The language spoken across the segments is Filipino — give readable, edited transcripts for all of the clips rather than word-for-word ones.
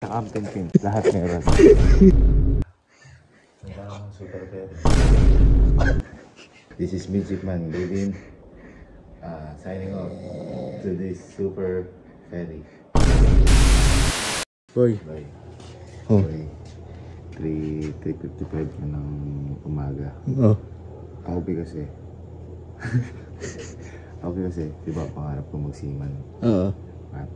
Tsaka ang pinpin. Lahat meron. Super ferry. This is Midshipman David. Signing off to this super ferry. Boy. Oh. Boy. 3:55 na ng umaga. Oh. Ako kasi, di ba pangarap ko magseaman? Oo. At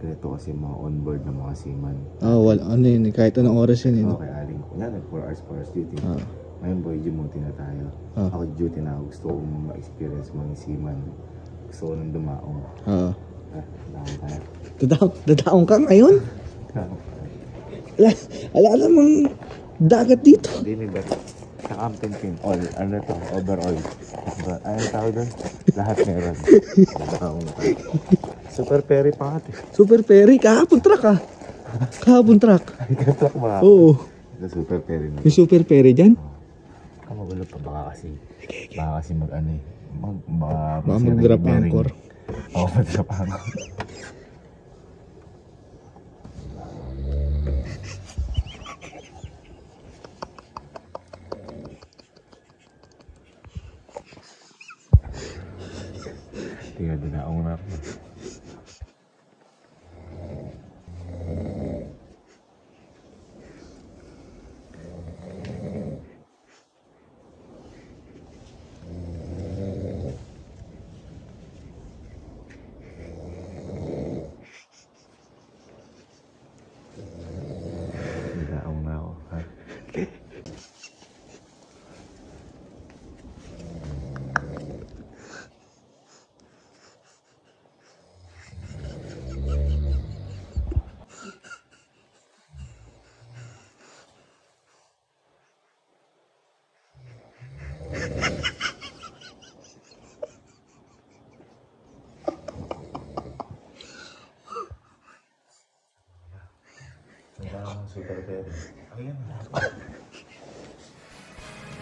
ganito kasi mga onboard ng mga seaman. Ano yun, kahit anong oras yun. Okay, aling ko. Yan, 4 hours duty. Ngayon boy, duty na tayo. Ako duty na ako. Gusto kong ma-experience mga seaman. Gusto ko nang dumaong. Dadaong tayo. Dadaong ka ngayon? Wala namang dagat dito. Hindi, may bato. Tsaka ang pinpin. Ano to? Overall. Ano tawag doon? Lahat meron. Super ferry pa ate. Super ferry? Kahapon truck ah. Kahapon truck. Truck ba? Oo. Super ferry na. Yung super ferry dyan? Magulo pa baka kasi mag-ano eh. Baka mag-drop anchor. Oo, mag-drop anchor. Tingnan din na ako na. Super ferry. Ayan.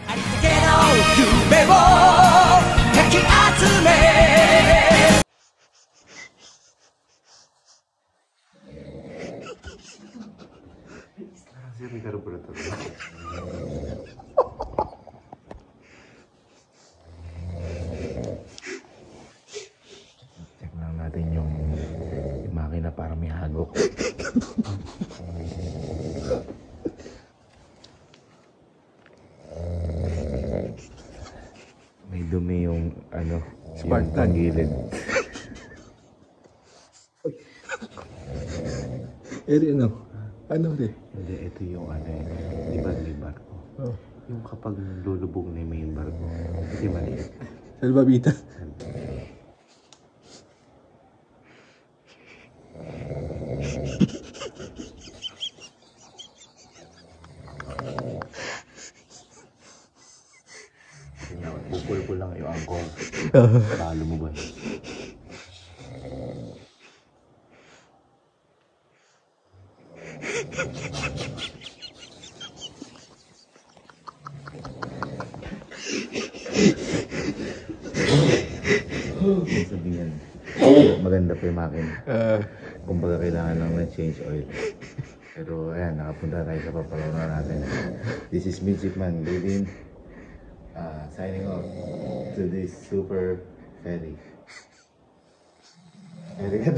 ありったけの夢をかき集めCheck lang natin yung makina para may hagok. May dumi yung Spartan. yung panggilid. Ano? Ano rin? Hindi, ito yung di ba may barko? Yung kapag lulubog na yung main barko, hindi maliit. Salbabita. Bukol ko lang yung angkor. Baka lumubay. Sabihin, maganda pa yung makina. Kumbaga kailangan lang na change oil. Pero ayan, nakapunta tayo sa papalauna natin. This is Midshipman David. Signing off to this super ferry. Ferry ka